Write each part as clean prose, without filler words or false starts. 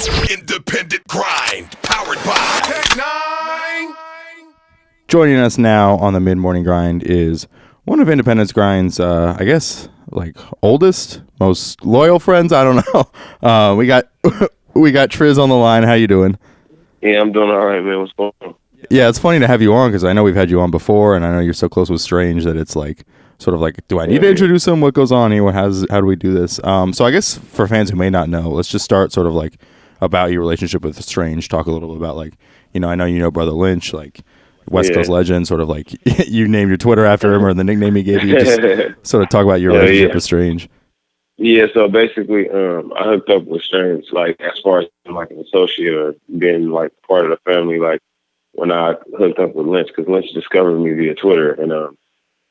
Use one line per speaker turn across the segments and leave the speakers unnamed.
Independent grind, powered by Tech Nine.
Joining us now on the mid-morning grind is one of Independence Grind's, I guess, like oldest, most loyal friends. I don't know. We got Trizz on the line. How you doing?
Yeah, I'm doing all right, man. What's going on?
Yeah, it's funny to have you on because I know we've had you on before, and I know you're so close with Strange that it's like sort of like, do I need to introduce him? What goes on here? How do we do this? So I guess for fans who may not know, let's just start sort of like about your relationship with Strange. Talk a little bit about like, I know you know Brother Lynch, like West Coast legend, sort of like you named your Twitter after him or the nickname he gave you. Just sort of talk about your relationship with Strange.
Yeah, so basically, I hooked up with Strange, like as far as like an associate or being like part of the family, like when I hooked up with Lynch, because Lynch discovered me via Twitter, and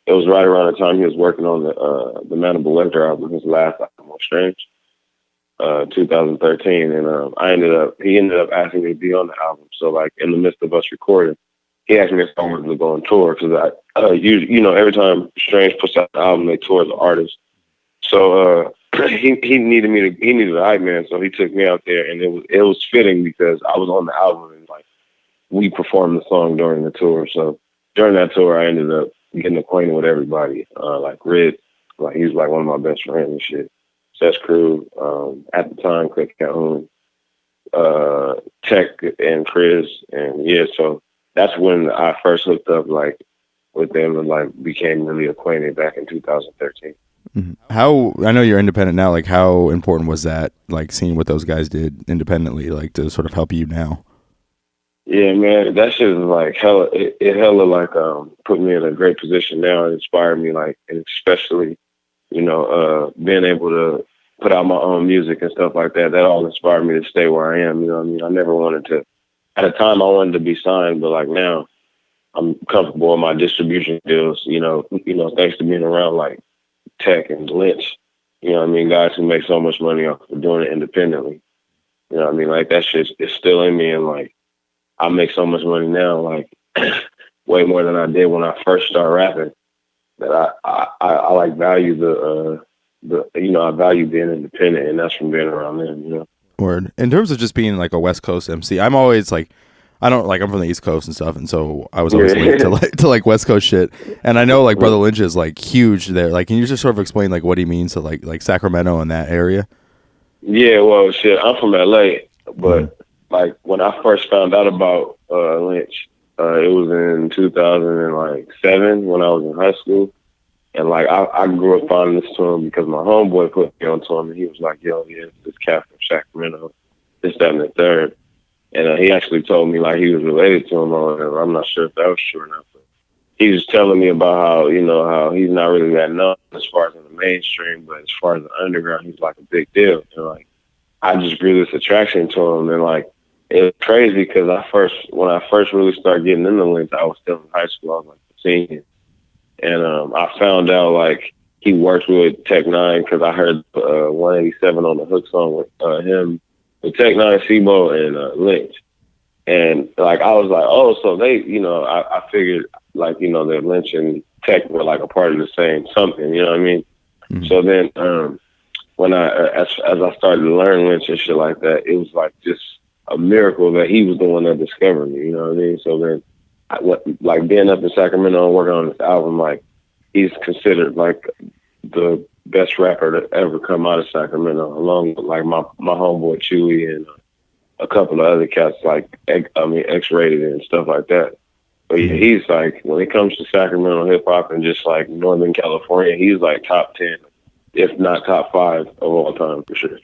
it was right around the time he was working on the Manable Lecter album, his last album on Strange, 2013, and he ended up asking me to be on the album. So like in the midst of us recording, he asked me if I wanted to go on tour because every time Strange puts out an album, they tour the artist. So he needed a hype man, so he took me out there, and it was fitting because I was on the album and like we performed the song during the tour. So during that tour, I ended up getting acquainted with everybody, like Red, like he was like one of my best friends and shit. Seth's crew, at the time, Click Calhoun, Tech and Trizz, and yeah, so that's when I first hooked up like with them and like became really acquainted back in 2013.
Mm-hmm. How, I know you're independent now, like how important was that, like seeing what those guys did independently, like to sort of help you now?
Yeah, man, that shit is like hella, it hella like put me in a great position now and inspired me, like, and especially, being able to put out my own music and stuff like that, that all inspired me to stay where I am, you know what I mean? I never wanted to, at a time I wanted to be signed, but like now I'm comfortable with my distribution deals, thanks to being around like Tech and Lynch, you know what I mean? Guys who make so much money off of doing it independently, you know what I mean? Like that shit is still in me, and like I make so much money now, like way more than I did when I first started rapping, that I like value I value being independent, and that's from being around them,
Word. In terms of just being like a West Coast MC, I'm always like, I'm from the East Coast and stuff, and so I was always late to West Coast shit. And I know like Brother Lynch is like huge there. Like, can you just sort of explain like what he means to like Sacramento and that area?
Yeah, well, shit, I'm from LA, but like when I first found out about Lynch, it was in 2007 when I was in high school. And like I grew up finding this to him because my homeboy put me on to him, and he was like, "Yo, yeah, this cat from Sacramento, this, that, and the third." And he actually told me like he was related to him or whatever. I'm not sure if that was true or not, but he was telling me about how he's not really that known as far as in the mainstream, but as far as the underground, he's like a big deal. And like I just grew this attraction to him, and like it was crazy because when I first really started getting into Lynch, I was still in high school. I was like a senior. And I found out like he worked with Tech Nine because I heard 187 on the Hook song with him, with Tech Nine, Sebo, and Lynch. And like I was like, oh, so they, I figured like that Lynch and Tech were like a part of the same something, you know what I mean? Mm-hmm. So then when as I started to learn Lynch and shit like that, it was like just a miracle that he was the one that discovered me, you know what I mean? So then like being up in Sacramento and working on this album, like he's considered like the best rapper to ever come out of Sacramento, along with like my homeboy Chewy and a couple of other cats like X-Rated and stuff like that. But yeah, he's like, when it comes to Sacramento hip hop and just like Northern California, he's like top 10, if not top 5 of all time for sure.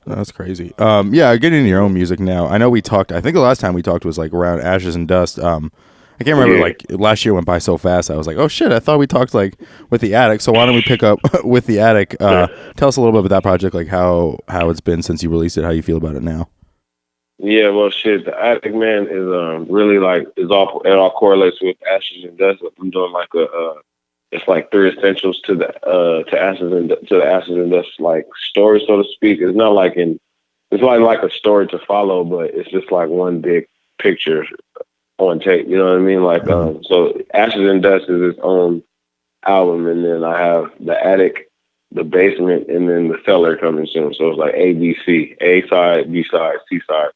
That's crazy. Yeah, getting into your own music now. I know we talked, I think the last time we talked was like around Ashes and Dust. I can't remember, like, last year went by so fast. I was like, oh, shit, I thought we talked, like, with The Attic. So why don't we pick up with The Attic? Tell us a little bit about that project, like, how it's been since you released it, how you feel about it now.
Yeah, well, shit, The Attic, man, is really, like, it all correlates with Ashes and Dust. I'm doing, like, it's, like, 3 essentials to the Ashes and Dust, like, story, so to speak. It's not like it's like a story to follow, but it's just, like, one big picture on tape, you know what I mean? Like, so Ashes and Dust is its own album, and then I have The Attic the basement, and then the cellar coming soon. So it's like A, B, C, A side, B side, C side,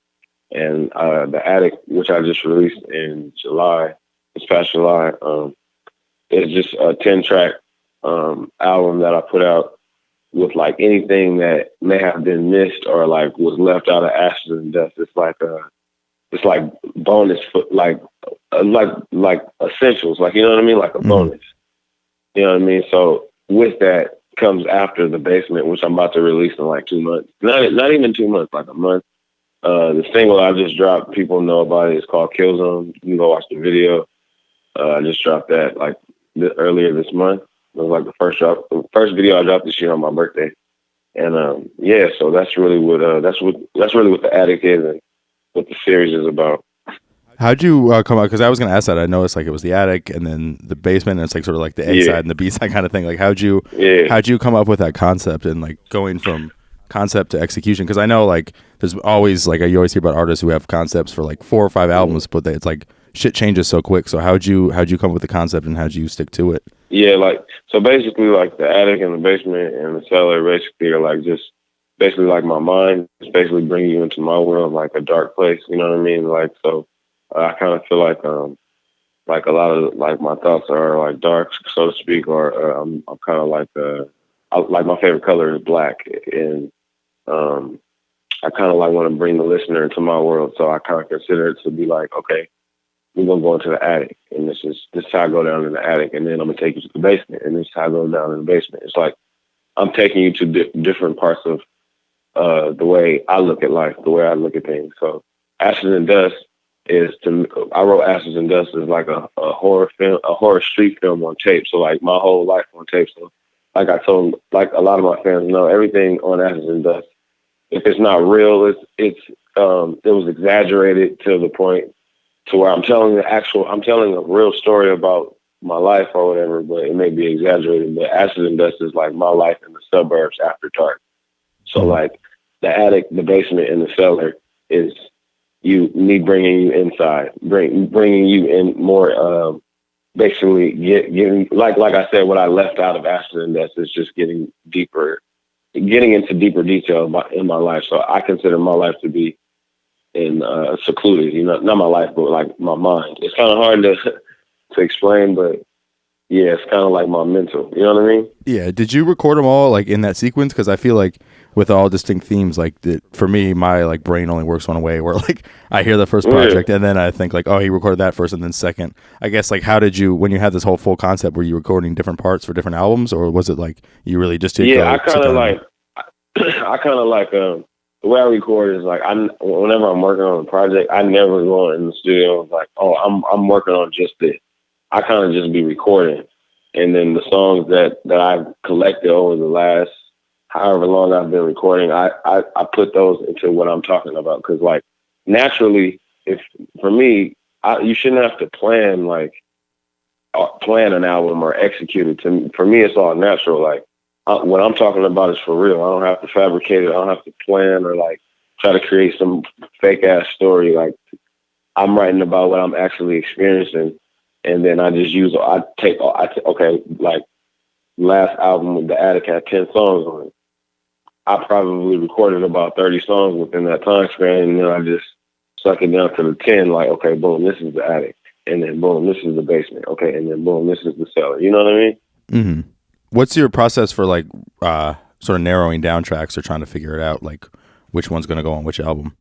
and the attic, which I just released in July, this past July, is just a 10-track album that I put out with like anything that may have been missed or like was left out of Ashes and Dust. It's like bonus, like essentials, like, you know what I mean, like a bonus. You know what I mean? So with that comes after the basement, which I'm about to release in like 2 months. Not even 2 months, like a month. The single I just dropped, people know about it. It's called Kill Zone. You can go watch the video. I just dropped that like earlier this month. It was like the first video I dropped this year on my birthday. And yeah, so that's really what the attic is and what the series is about.
How'd you come out? Because I was going to ask that. I noticed like it was the attic and then the basement, and it's like sort of like the A side and the B side kind of thing. Like how'd you come up with that concept and like going from concept to execution? Because I know like there's always like you always hear about artists who have concepts for like 4 or 5 albums, but it's like shit changes so quick. So how'd you come up with the concept and how'd you stick to it?
Yeah, like so basically like the attic and the basement and the cellar basically are like just basically like my mind. It's basically bringing you into my world, like a dark place. You know what I mean? Like so. I kind of feel like a lot of like my thoughts are like dark, so to speak, or I'm kind of like my favorite color is black, and I kind of like want to bring the listener into my world, so I kind of consider it to be like, okay, we're gonna go into the attic, and this is how I go down in the attic, and then I'm gonna take you to the basement, and this is how I go down in the basement. It's like I'm taking you to different parts of the way I look at life, the way I look at things. So Ashes and Dust. I wrote Ashes and Dust as like a horror film, a horror street film on tape. So like my whole life on tape. So like I told, like a lot of my fans know, everything on Ashes and Dust, if it's not real, it was exaggerated to the point to where I'm telling a real story about my life or whatever, but it may be exaggerated. But Ashes and Dust is like my life in the suburbs after dark. So like the attic, the basement, and the cellar is me bringing you inside, bringing you in more, basically getting like I said, what I left out of Ashes and Dust is just getting into deeper detail in my life. So I consider my life to be in secluded, you know, not my life, but like my mind. It's kind of hard to explain, but yeah, it's kind of like my mental, you know what I mean?
Yeah. Did you record them all like in that sequence? Because I feel like with all distinct themes, like for me, my like brain only works one way. Where like I hear the first project and then I think like, oh, he recorded that first and then second. I guess like how did you, when you had this whole full concept, were you recording different parts for different albums, or was it like you really just did?
Yeah, I kind of like the way I record is like whenever I'm working on a project, I never go in the studio like, oh, I'm working on just this. I kind of just be recording, and then the songs that I've collected over the last however long I've been recording, I put those into what I'm talking about. Because like naturally, if for me, you shouldn't have to plan an album or execute it. For me, it's all natural. Like what I'm talking about is for real. I don't have to fabricate it. I don't have to plan or like try to create some fake ass story. Like I'm writing about what I'm actually experiencing. And then I just okay, like last album with the attic had 10 songs on it. I probably recorded about 30 songs within that time span, and then I just suck it down to the 10, like, okay, boom, this is the attic. And then boom, this is the basement. Okay, and then boom, this is the cellar. You know what I mean?
Mm-hmm. What's your process for like sort of narrowing down tracks or trying to figure it out, like which one's gonna go on which album?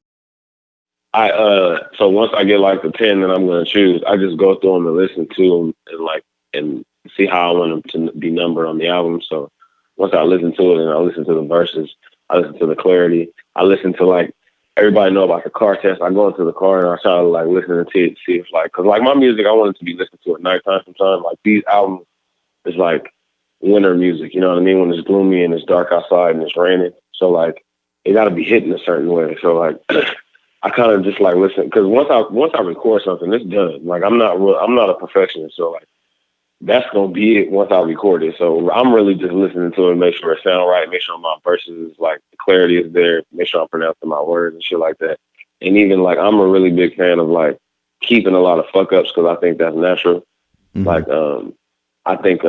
So once I get like the 10 that I'm going to choose, I just go through them and listen to them and see how I want them to be numbered on the album. So once I listen to it and I listen to the verses, I listen to the clarity, I listen to like everybody know about the car test. I go into the car and I try to like listen to it, see if like, cause like my music, I want it to be listened to at nighttime sometimes. Like these albums is like winter music, you know what I mean? When it's gloomy and it's dark outside and it's raining. So like it got to be hitting a certain way. So like, I kind of just like listen because once I record something, it's done. Like I'm not a perfectionist, so like that's gonna be it once I record it. So I'm really just listening to it, make sure it sounds right, make sure my verses like the clarity is there, make sure I'm pronouncing my words and shit like that. And even like I'm a really big fan of like keeping a lot of fuck ups because I think that's natural. Mm-hmm. Like I think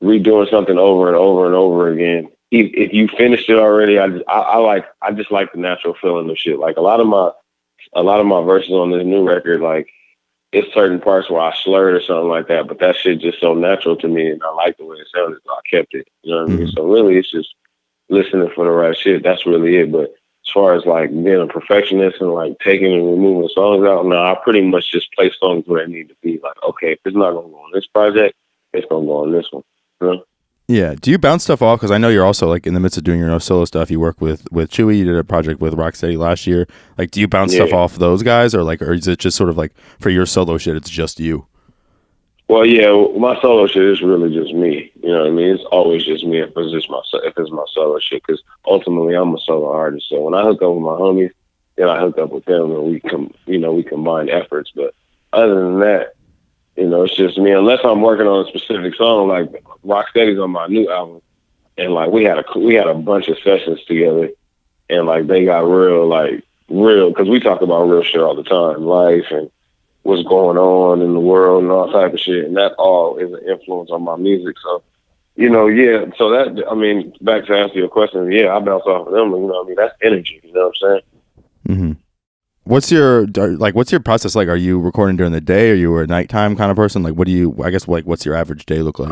redoing something over and over and over again. If you finished it already, I just like the natural feeling of shit. Like a lot of my verses on this new record, like it's certain parts where I slurred or something like that, but that shit just so natural to me, and I like the way it sounded, so I kept it. You know what I mean? So really, it's just listening for the right shit. That's really it. But as far as like being a perfectionist and like taking and removing songs out, no, I pretty much just play songs where they need to be. Like, okay, if it's not gonna go on this project, it's gonna go on this one. You know?
Yeah. Do you bounce stuff off? Because I know you're also like in the midst of doing your own solo stuff. You work with Chewy. You did a project with Rocksteady last year. Like, do you bounce stuff off those guys, or is it just sort of like for your solo shit, it's just you?
Well, yeah, my solo shit is really just me. You know what I mean? It's always just me if it's my solo shit, because ultimately I'm a solo artist. So when I hook up with my homies, then I hook up with them and we combine efforts. But other than that, it's just me. Unless I'm working on a specific song, like Rocksteady's on my new album, and like we had a bunch of sessions together, and like they got real, because we talk about real shit all the time, life and what's going on in the world and all type of shit, and that all is an influence on my music. So, so that, I mean, back to answer your question, yeah, I bounce off of them. That's energy. You know what I'm saying? Mm-hmm.
What's your process like? Are you recording during the day? Are you a nighttime kind of person? Like, what's your average day look like?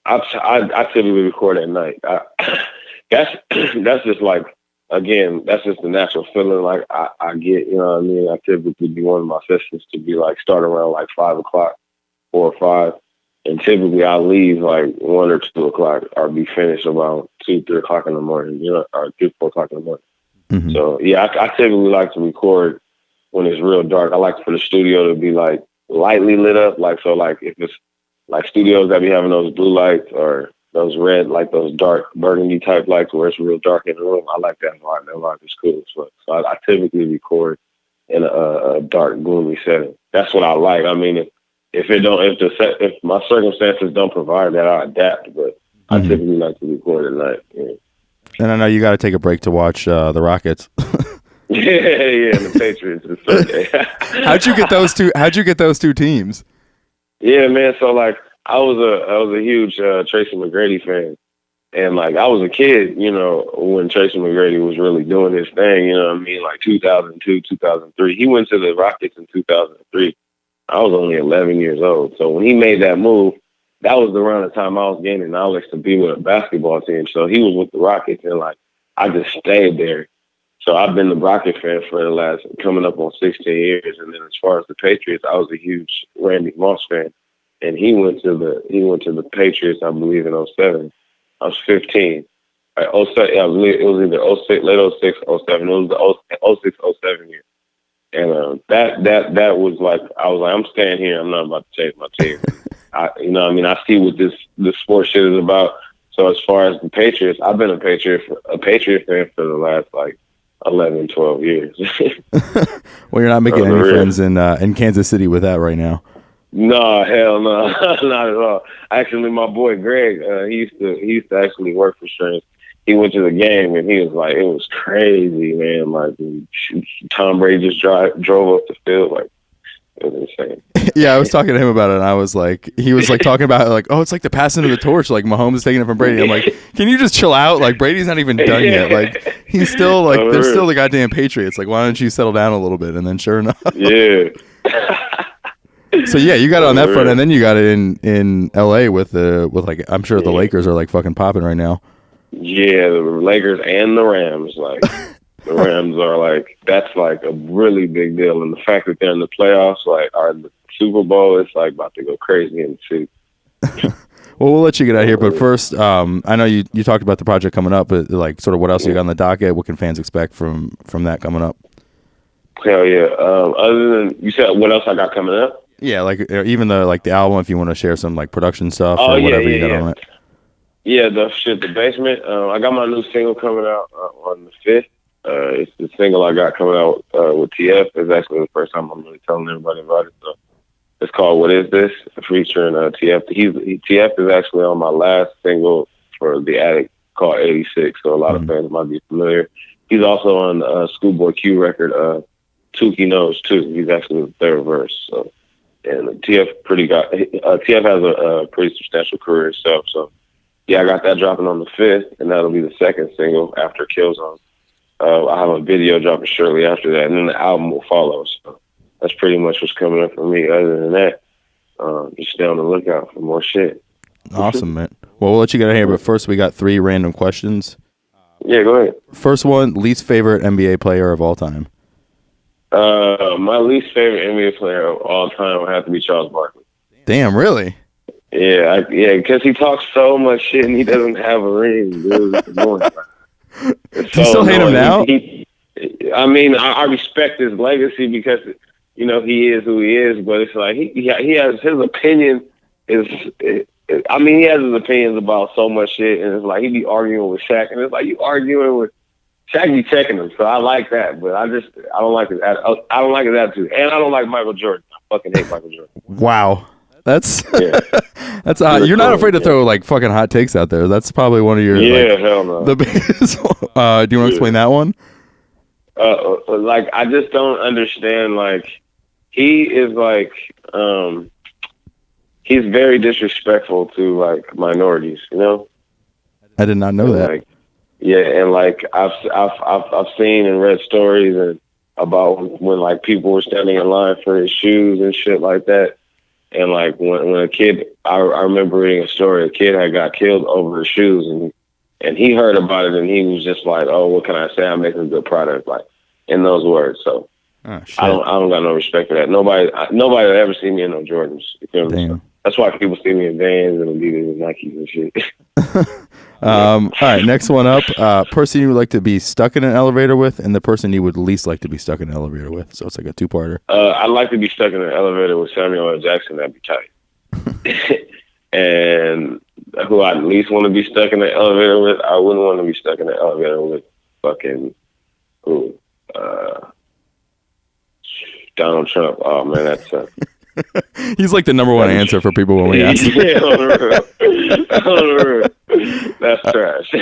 I typically record at night. That's just like, again, that's just the natural feeling like I get, you know what I mean? I typically be one of my sessions to be like start around like 5 o'clock, 4 or 5. And typically I leave like 1 or 2 o'clock or be finished around 2, 3 o'clock in the morning, or 3, 4 o'clock in the morning. Mm-hmm. So yeah, I typically like to record when it's real dark. I like for the studio to be like lightly lit up. Like, so like if it's like studios that be having those blue lights or those red, like those dark burgundy type lights where it's real dark in the room, I like that vibe. That vibe is cool. So I typically record in a dark, gloomy setting. That's what I like. I mean, if my circumstances don't provide that, I adapt. But I typically like to record at night. Yeah.
And I know you got to take a break to watch the Rockets.
yeah, and the Patriots this Sunday.
How'd you get those two teams?
Yeah, man. So like, I was a huge Tracy McGrady fan, and like I was a kid, when Tracy McGrady was really doing his thing. You know what I mean? Like 2002, 2003. He went to the Rockets in 2003. I was only 11 years old. So when he made that move, that was around the time I was gaining knowledge to be with a basketball team. So he was with the Rockets, and like I just stayed there. So I've been the Rocket fan for the last coming up on 16 years. And then as far as the Patriots, I was a huge Randy Moss fan. And he went to the Patriots, I believe, in 07. I was 15. Right, 07, I believe it was either 06, late 06, 07. It was the 06, 07 year. And that was like, I was like, I'm staying here. I'm not about to change my team. I see what this sports shit is about. So as far as the Patriots, I've been a Patriot fan for the last like 11, 12 years.
Well, you're not making any friends in Kansas City with that right now.
No, hell no, not at all. Actually, my boy Greg, he used to actually work for Strange. He went to the game and he was like, it was crazy, man. Like Tom Brady just drove up the field, like it was insane.
Yeah, I was talking to him about it, and I was like, he was like talking about it, like, oh, it's like the passing of the torch, like Mahomes is taking it from Brady. I'm like, can you just chill out? Like Brady's not even done yet. Like he's still like, they're still the goddamn Patriots. Like, why don't you settle down a little bit? And then sure enough,
yeah.
So yeah, you got it on that front, and then you got it in LA with like, I'm sure the Lakers are like fucking popping right now. Yeah,
the Lakers and the Rams, like the Rams are like, that's like a really big deal, and the fact that they're in the playoffs, like, are the Super Bowl, it's like about to go crazy in the city.
Well, we'll let you get out of here, but first, I know you talked about the project coming up, but like, sort of, what else you got on the docket? What can fans expect from that coming up?
Hell yeah! Other than, you said, what else I got coming up?
Yeah, like even the album, if you want to share some like production stuff or whatever you got on it.
Yeah, the basement. I got my new single coming out on the 5th. It's the single I got coming out with TF. It's actually the first time I'm really telling everybody about it. So it's called "What Is This?" featuring TF. TF is actually on my last single for The Addict called 86. So a lot of fans might be familiar. He's also on Schoolboy Q record. Tukey Knows too. He's actually the third verse. So and TF has a pretty substantial career himself. So yeah, I got that dropping on the 5th, and that'll be the second single after Killzone. I have a video dropping shortly after that, and then the album will follow. So that's pretty much what's coming up for me. Other than that, just stay on the lookout for more shit.
Awesome, man. Well, we'll let you get out here, but first we got 3 random questions.
Yeah, go ahead.
First one, least favorite NBA player of all time.
My least favorite NBA player of all time would have to be Charles Barkley.
Damn, really?
Yeah, because he talks so much shit and he doesn't have a ring, dude. It's annoying.
Do you still hate him now?
I mean, I respect his legacy because, you know, he is who he is, but it's like he has his opinion he has his opinions about so much shit, and it's like he be arguing with Shaq, and it's like you arguing with Shaq be checking him, so I like that, but I don't like his attitude, and I don't like Michael Jordan. I fucking hate Michael Jordan.
Wow. That's that's odd. You're not afraid to throw like fucking hot takes out there. That's probably one of your
hell no.
The biggest. Do you want to explain that one?
Like I just don't understand. Like he is like he's very disrespectful to like minorities. You know.
I did not know that.
Like, yeah, and like I've seen and read stories and about when like people were standing in line for his shoes and shit like that. And like when a kid, I remember reading a story. A kid had got killed over his shoes, and he heard about it, and he was just like, "Oh, what can I say? I'm making a good product." Like in those words. So I don't got no respect for that. Nobody will ever see me in no Jordans. You feel me? So that's why people see me in Vans and Adidas and Nikes and shit.
All right, next one up. Person you would like to be stuck in an elevator with, and the person you would least like to be stuck in an elevator with. So it's like a 2-parter.
I'd like to be stuck in an elevator with Samuel L. Jackson. That'd be tight. And who I'd least want to be stuck in the elevator with, I wouldn't want to be stuck in the elevator with fucking Donald Trump. Oh man, that's
he's like the number one answer for people when we ask him.
Yeah, on the real. That's trash.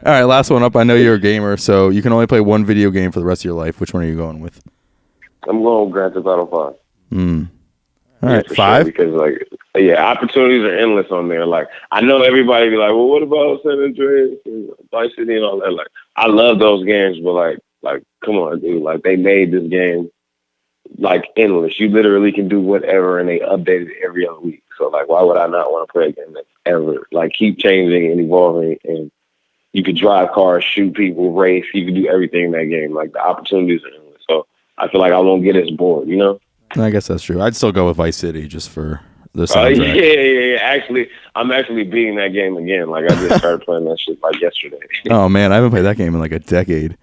All right, last one up. I know you're a gamer, so you can only play one video game for the rest of your life. Which one are you going with?
I'm going with Grand Theft Auto 5.
All right, 5?
Sure, because opportunities are endless on there. Like I know everybody be like, well, what about San Andreas and Vice City and all that? Like I love those games, but like come on, dude. Like they made this game like endless. You literally can do whatever, and they update it every other week. So like, why would I not want to play a game that ever like keep changing and evolving? And you could drive cars, shoot people, race. You can do everything in that game. Like the opportunities are endless. So I feel like I won't get as bored. You know?
I guess that's true. I'd still go with Vice City just for the soundtrack.
Yeah. Actually, I'm actually beating that game again. Like I just started playing that shit like yesterday.
Oh man, I haven't played that game in like a decade.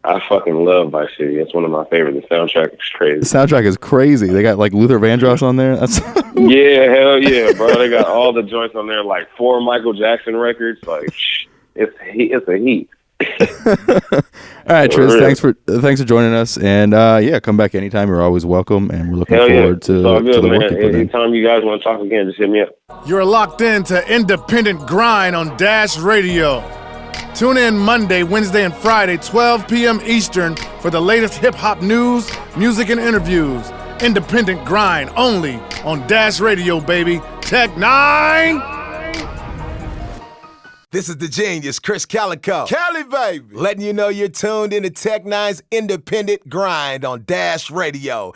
I fucking love Vice City. It's one of my favorites. The soundtrack is crazy.
The soundtrack is crazy. They got like Luther Vandross on there. That's
yeah, hell yeah, bro. They got all the joints on there, like 4 Michael Jackson records. Like it's a heat.
All right, Trizz, thanks for joining us, and come back anytime. You're always welcome, and we're looking forward to the work you put in.
Anytime you guys want to talk again, just hit me up.
You're locked in to Independent Grind on Dash Radio. Tune in Monday, Wednesday, and Friday, 12 p.m. Eastern for the latest hip-hop news, music, and interviews. Independent Grind only on Dash Radio, baby. Tech 9!
This is the genius, Chris Calico.
Cali, baby!
Letting you know you're tuned into Tech 9's Independent Grind on Dash Radio.